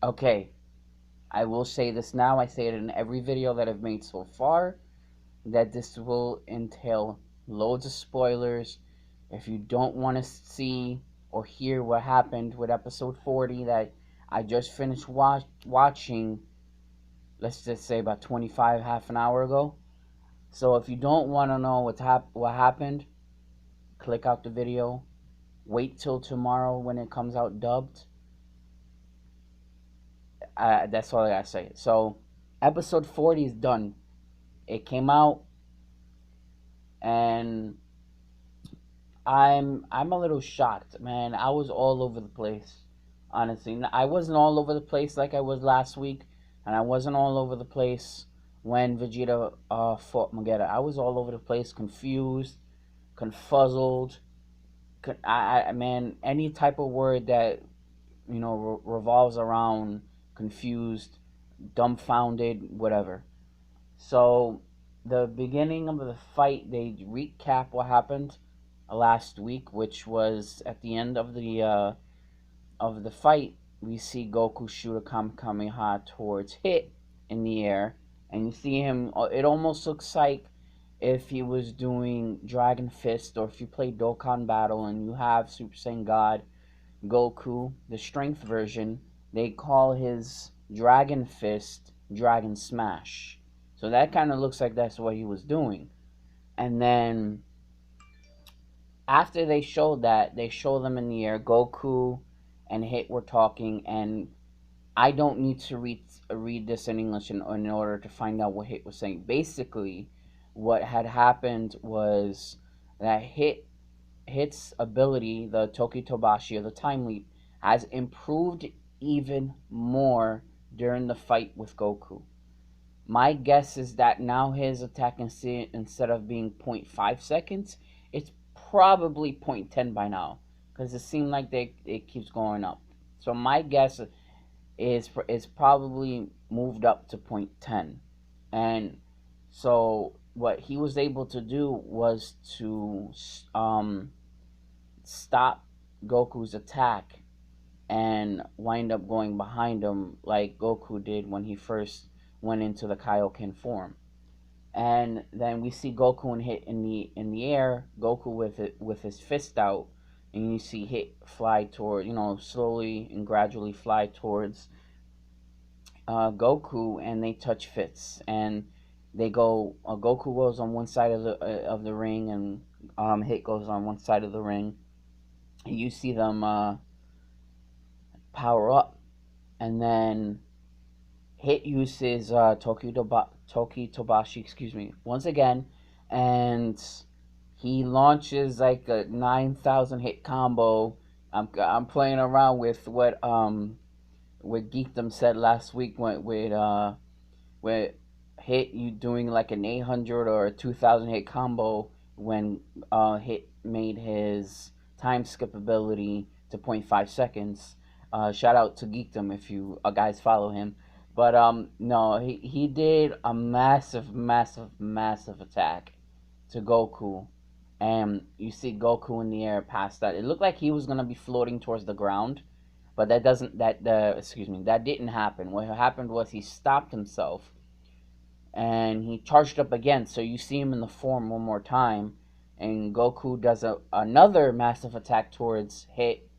Okay, I will say this now. I say it in every video that I've made so far, that this will entail loads of spoilers. If you don't want to see or hear what happened with episode 40 that I just finished watching, let's just say about 25, half an hour ago. So if you don't want to know what happened, click out the video. Wait till tomorrow when it comes out dubbed. That's all I gotta say. So episode 40 is done. It came out, and I'm a little shocked, man. I was all over the place, honestly. I wasn't all over the place like I was last week, and I wasn't all over the place when Vegeta fought Magetta. I was all over the place, confused, confuzzled. Man, any type of word that revolves around confused, dumbfounded, whatever. So the beginning of the fight, they recap what happened last week, which was at the end of the fight. We see Goku shoot a Kamehameha towards Hit in the air, and you see him. It almost looks like if he was doing Dragon Fist, or if you play Dokkan Battle and you have Super Saiyan God Goku, the strength version, they call his Dragon Fist Dragon Smash. So that kind of looks like that's what he was doing. And then after they showed that, they show them in the air. Goku and Hit were talking, and I don't need to read this in English in order to find out what Hit was saying. Basically, what had happened was that Hit's ability, the Toki Tobashi, or the Time Leap, has improved even more during the fight with Goku. My guess is that now his attack, instead of being 0.5 seconds, it's probably 0.10 by now, because it seemed like it keeps going up. So my guess is probably moved up to 0.10. And so what he was able to do was to stop Goku's attack and wind up going behind him like Goku did when he first went into the Kaioken form. And then we see Goku and Hit in the air. Goku with his fist out, and you see Hit fly toward, slowly and gradually fly towards Goku, and they touch fists, and they go. Goku goes on one side of the ring, and Hit goes on one side of the ring. And you see them power up, and then Hit uses Toki Tobashi, once again, and he launches like a 9,000 hit combo. I'm playing around with what Geekdom said last week with Hit you doing like an 800 or a 2,000 hit combo when Hit made his time skip ability to 0.5 seconds. Shout out to Geekdom if you guys follow him. But no, he did a massive, massive, massive attack to Goku, and you see Goku in the air past that. It looked like he was gonna be floating towards the ground, but that didn't happen. What happened was he stopped himself, and he charged up again. So you see him in the form one more time, and Goku does another massive attack towards Hit,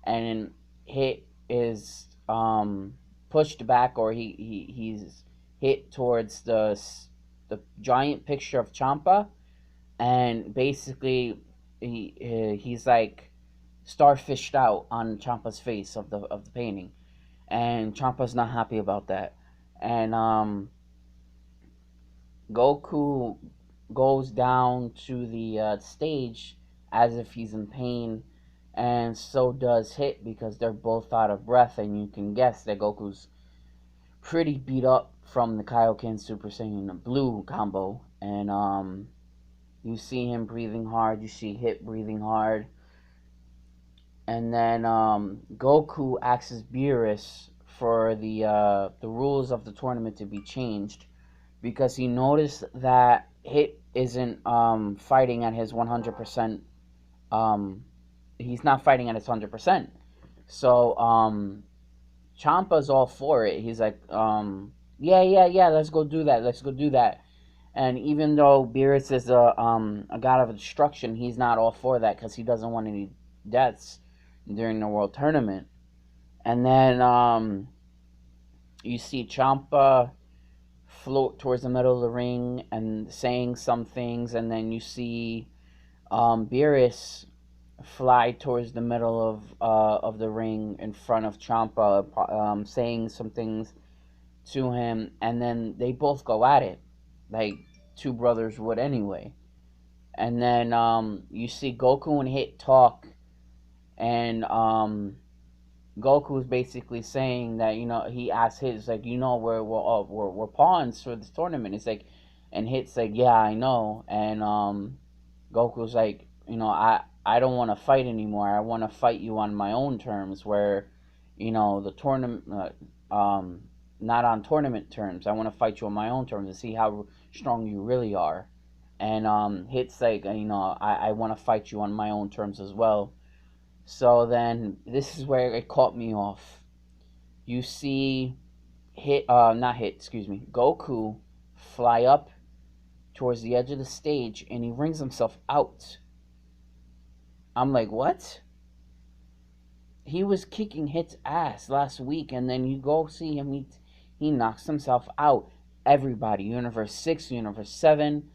and Hit is pushed back, or he's hit towards the giant picture of Champa, and basically he's like starfished out on Champa's face of the painting, and Champa's not happy about that, and Goku goes down to the stage as if he's in pain, and so does Hit, because they're both out of breath, and you can guess that Goku's pretty beat up from the Kaioken Super Saiyan Blue combo, and you see him breathing hard, you see Hit breathing hard, and then Goku asks Beerus for the rules of the tournament to be changed, because he noticed that Hit isn't fighting at his 100%. He's not fighting at his 100%. So Champa's all for it. He's like, yeah, yeah, yeah, let's go do that. Let's go do that. And even though Beerus is a god of destruction, he's not all for that because he doesn't want any deaths during the world tournament. And then you see Champa float towards the middle of the ring and saying some things, and then you see Beerus fly towards the middle of the ring in front of Champa, saying some things to him, and then they both go at it like two brothers would anyway. And then you see Goku and Hit talk, and Goku is basically saying that, he asked Hit, it's like, we're pawns for this tournament. It's like, and Hit's like, yeah, I know. And Goku's like, I don't want to fight anymore. I want to fight you on my own terms, where, the tournament, not on tournament terms. I want to fight you on my own terms to see how strong you really are. And Hit's like, I want to fight you on my own terms as well. So then this is where it caught me off. You see not Hit, excuse me, Goku fly up towards the edge of the stage and he rings himself out. I'm like, what? He was kicking Hit's ass last week, and then you go see him, he knocks himself out. Everybody, Universe 6, Universe 7,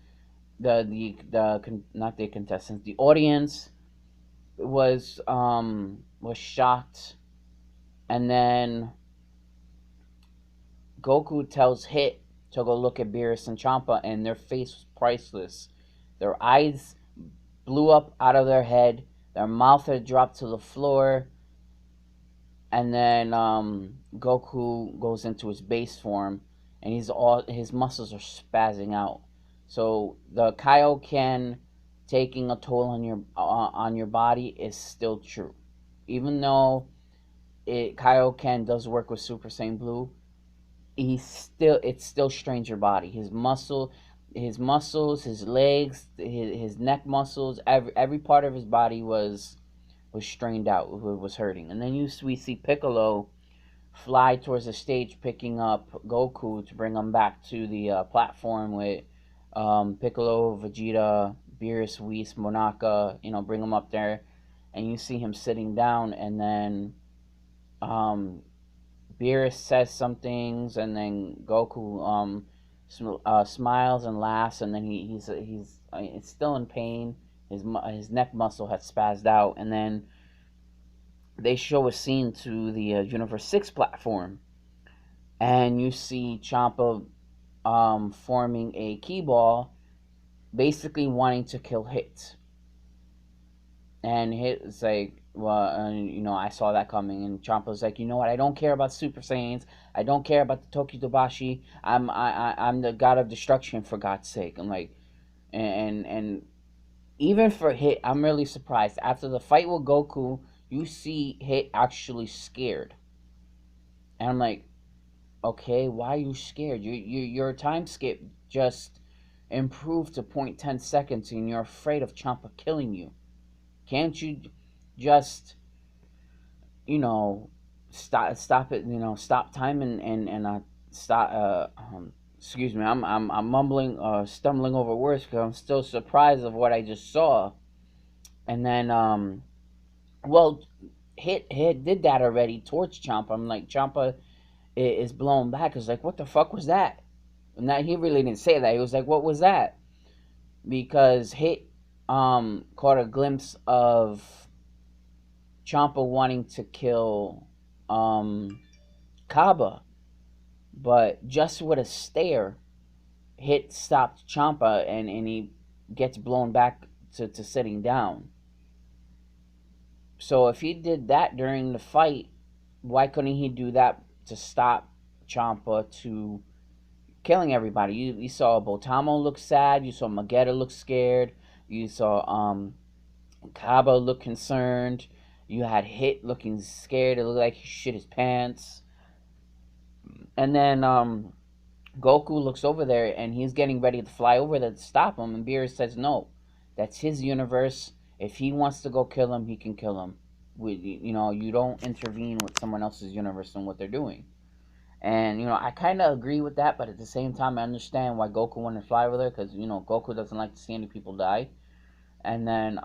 not the contestants, the audience was shocked. And then Goku tells Hit to go look at Beerus and Champa, and their face was priceless. Their eyes blew up out of their head, their mouth had dropped to the floor, and then Goku goes into his base form, and his muscles are spazzing out. So the Kaioken taking a toll on your body is still true, even though Kaioken does work with Super Saiyan Blue. It still strains your body. His muscles, his legs, his neck muscles, every part of his body was strained out, was hurting. And then we see Piccolo fly towards the stage, picking up Goku to bring him back to the platform with Piccolo, Vegeta, Beerus, Whis, Monaka. Bring him up there, and you see him sitting down, and then Beerus says some things, and then Goku smiles and laughs, and then he's still in pain. His neck muscle has spazzed out, and then they show a scene to the Universe 6 platform, and you see Champa forming a key ball, basically wanting to kill Hit. And Hit is like, well, I saw that coming. And Champa's like, you know what? I don't care about Super Saiyans. I don't care about the Tokidobashi. I'm the god of destruction, for God's sake. I'm like, and even for Hit, I'm really surprised. After the fight with Goku, you see Hit actually scared, and I'm like, okay, why are you scared? Your time skip just improved to 0.10 seconds, and you're afraid of Champa killing you. Can't you just, stop it? Stop time and stop. Excuse me, I'm mumbling, stumbling over words because I'm still surprised of what I just saw. And then well, Hit did that already towards Champa. I'm like, Champa is blown back. It's like, what the fuck was that? And that he really didn't say that. He was like, what was that? Because Hit caught a glimpse of Champa wanting to kill Kaba, but just with a stare, Hit stopped Champa, and he gets blown back to sitting down. So if he did that during the fight, why couldn't he do that to stop Champa to killing everybody? You saw Botamo look sad. You saw Magetta look scared. You saw Kaba look concerned. You had Hit looking scared. It looked like he shit his pants. And then Goku looks over there, and he's getting ready to fly over there to stop him. And Beerus says, no, that's his universe. If he wants to go kill him, he can kill him. You don't intervene with someone else's universe and what they're doing. And I kind of agree with that, but at the same time, I understand why Goku wanted to fly over there, because Goku doesn't like to see any people die. And then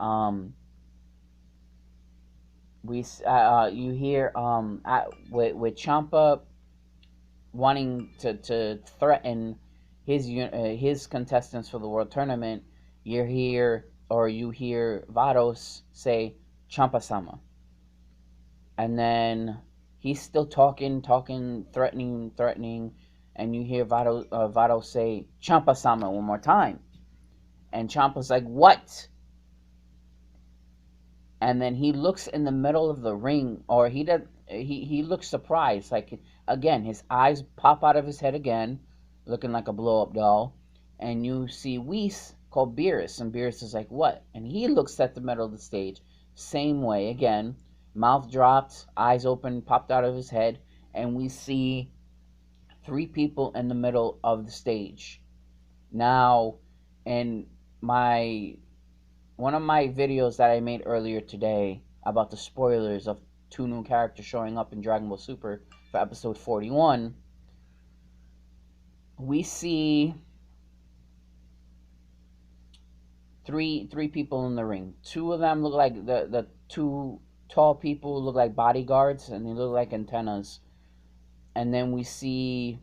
you hear with Champa wanting to threaten his contestants for the world tournament. You hear Vados say Champa-sama, and then he's still talking, threatening, and you hear Vados say Champa-sama one more time, and Champa's like, what? And then he looks in the middle of the ring, or he looks surprised, like, again, his eyes pop out of his head again, looking like a blow-up doll, and you see Whis called Beerus, and Beerus is like, what? And he looks at the middle of the stage, same way, again, mouth dropped, eyes open, popped out of his head, and we see 3 people in the middle of the stage. Now, in one of my videos that I made earlier today about the spoilers of 2 new characters showing up in Dragon Ball Super for episode 41, we see three people in the ring. 2 of them look like the 2 tall people look like bodyguards, and they look like antennas. And then we see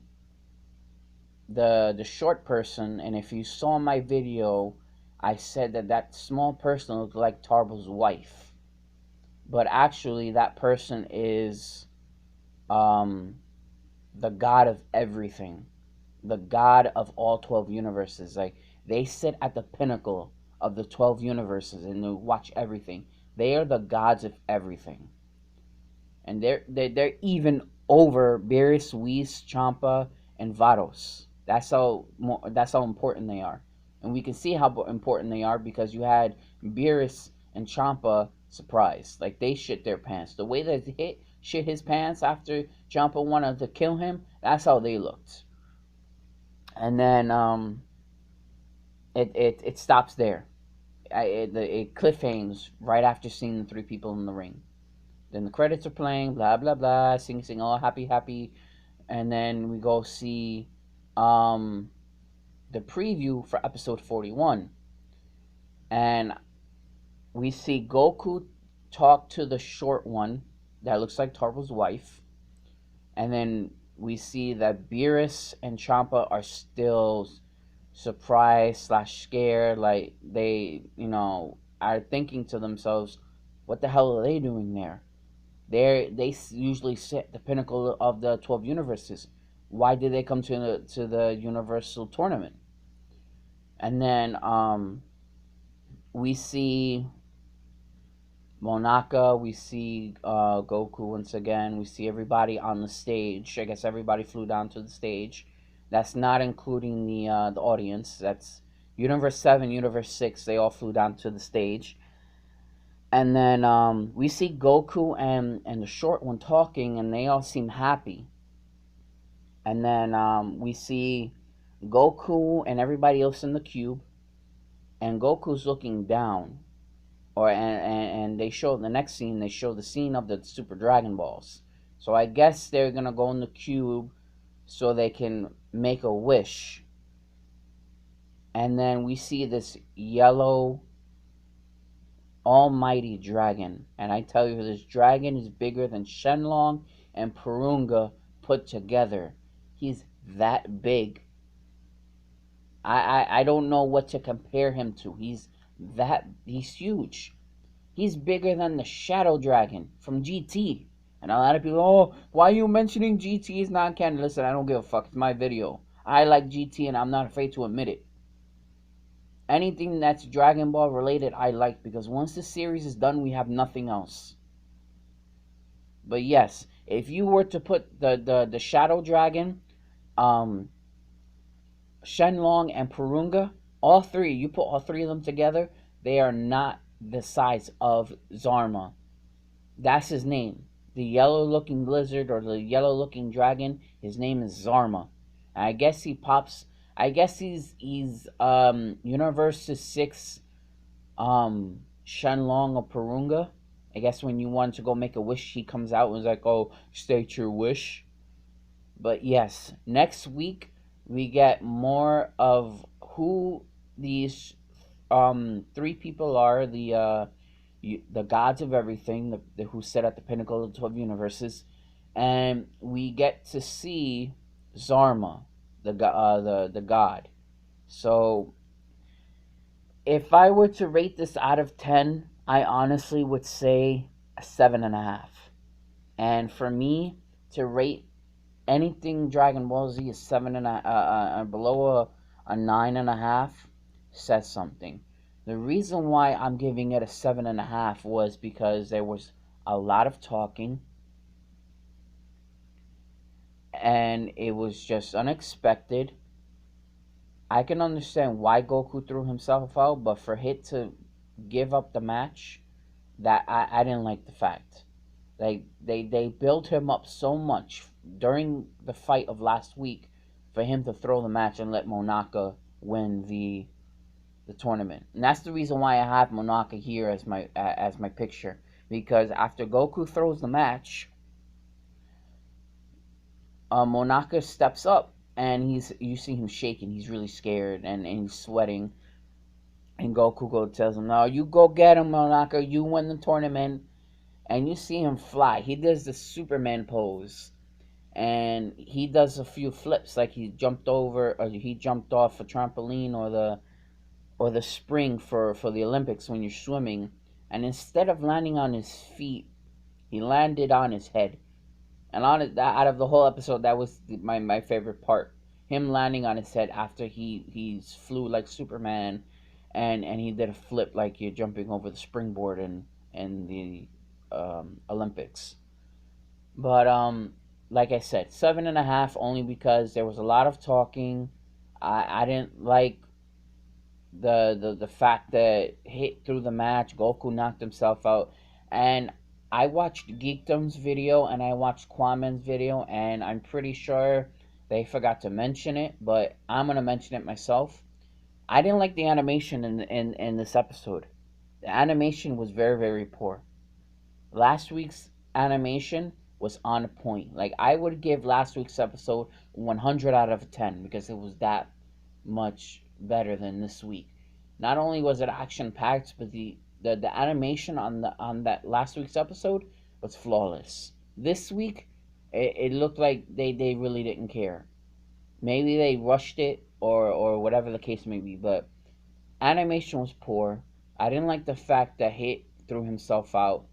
the short person, and if you saw my video, I said that small person looked like Tarbo's wife. But actually, that person is the god of everything. The god of all 12 universes. Like, they sit at the pinnacle of the 12 universes and they watch everything. They are the gods of everything. And they're even over Beerus, Whis, Champa, and Vados. That's how important they are. And we can see how important they are because you had Beerus and Champa surprised. Like, they shit their pants. The way that they shit his pants after Champa wanted to kill him, that's how they looked. And then it stops there. It cliffhangs right after seeing the 3 people in the ring. Then the credits are playing, blah blah blah, sing all happy, and then we go see the preview for episode 41, and we see Goku talk to the short one that looks like Tarbo's wife, and then we see that Beerus and Champa are still surprised / scared, like they are thinking to themselves, what the hell are they doing there? They usually sit at the pinnacle of the 12 universes. Why did they come to the Universal Tournament? And then we see Monaka, we see Goku once again, we see everybody on the stage. I guess everybody flew down to the stage. That's not including the audience. That's Universe 7, Universe 6, they all flew down to the stage. And then we see Goku and the short one talking, and they all seem happy. And then we see Goku and everybody else in the cube, and Goku's looking down. And they show the next scene, they show the scene of the Super Dragon Balls. So I guess they're going to go in the cube so they can make a wish. And then we see this yellow almighty dragon. And I tell you, this dragon is bigger than Shenlong and Purunga put together. He's that big. I don't know what to compare him to. He's huge. He's bigger than the Shadow Dragon from GT. And a lot of people, oh, why are you mentioning GT is not canon? Listen, I don't give a fuck. It's my video. I like GT and I'm not afraid to admit it. Anything that's Dragon Ball related, I like, because once the series is done, we have nothing else. But yes, if you were to put the Shadow Dragon, Shenlong and Purunga, you put all 3 of them together, they are not the size of Zarma. That's his name. The yellow-looking lizard or the yellow-looking dragon, his name is Zarma. And I guess he pops. I guess he's Universe 6 Shenlong or Purunga. I guess when you want to go make a wish, he comes out and is like, "Oh, state your wish." But yes, next week we get more of who these three people are, the gods of everything, who sit at the pinnacle of the 12 universes, and we get to see Zarma, the god. So if I were to rate this out of 10, I honestly would say a 7.5. And for me to rate anything Dragon Ball Z is below a 9.5 says something. The reason why I'm giving it a 7.5 was because there was a lot of talking, and it was just unexpected. I can understand why Goku threw himself out, but for Hit to give up the match, that I didn't like the fact. Like they built him up so much during the fight of last week for him to throw the match and let Monaka win the tournament. And that's the reason why I have Monaka here as my picture, because after Goku throws the match, Monaka steps up and you see him shaking. He's really scared and he's sweating. And Goku tells him, "No, you go get him, Monaka. You win the tournament." And you see him fly. He does the Superman pose, and he does a few flips, like he jumped off a trampoline or the spring for the Olympics when you're swimming. And instead of landing on his feet, he landed on his head. And out of the whole episode, that was my favorite part. Him landing on his head after he flew like Superman, and he did a flip like you're jumping over the springboard in the Olympics. But like I said, 7.5 only because there was a lot of talking. I didn't like the fact that Hit through the match, Goku knocked himself out, and I watched Geekdom's video and I watched Kwamen's video, and I'm pretty sure they forgot to mention it, but I'm gonna mention it myself. I didn't like the animation in this episode. The animation was very poor. Last week's animation was on point. Like I would give last week's episode 100 out of 10 because it was that much better than this week. Not only was it action packed, but the animation on that last week's episode was flawless. This week, it looked like they really didn't care. Maybe they rushed it or whatever the case may be, but animation was poor. I didn't like the fact that Hit threw himself out.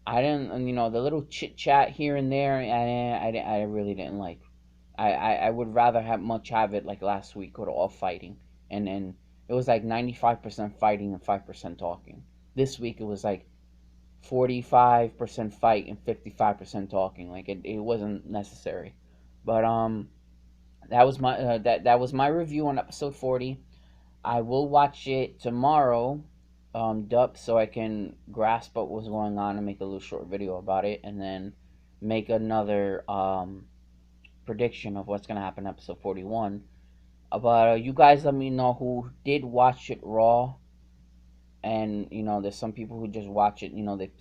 I didn't, the little chit chat here and there. I really didn't like. I would rather have it like last week with all fighting, and it was like 95% fighting and 5% talking. This week it was like 45% fight and 55% talking. Like it wasn't necessary, but that was my review on episode 40. I will watch it tomorrow, dub, so I can grasp what was going on and make a little short video about it, and then make another prediction of what's gonna happen in episode 41. But you guys let me know who did watch it raw, and there's some people who just watch it.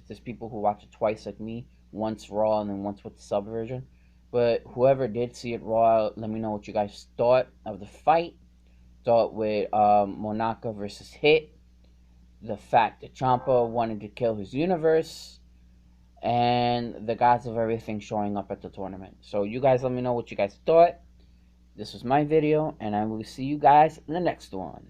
There's people who watch it twice, like me, once raw and then once with the sub version. But whoever did see it raw, let me know what you guys thought of the fight. Thought with Monaka versus Hit, the fact that Champa wanted to kill his universe, and the gods of everything showing up at the tournament. So you guys let me know what you guys thought. This was my video, and I will see you guys in the next one.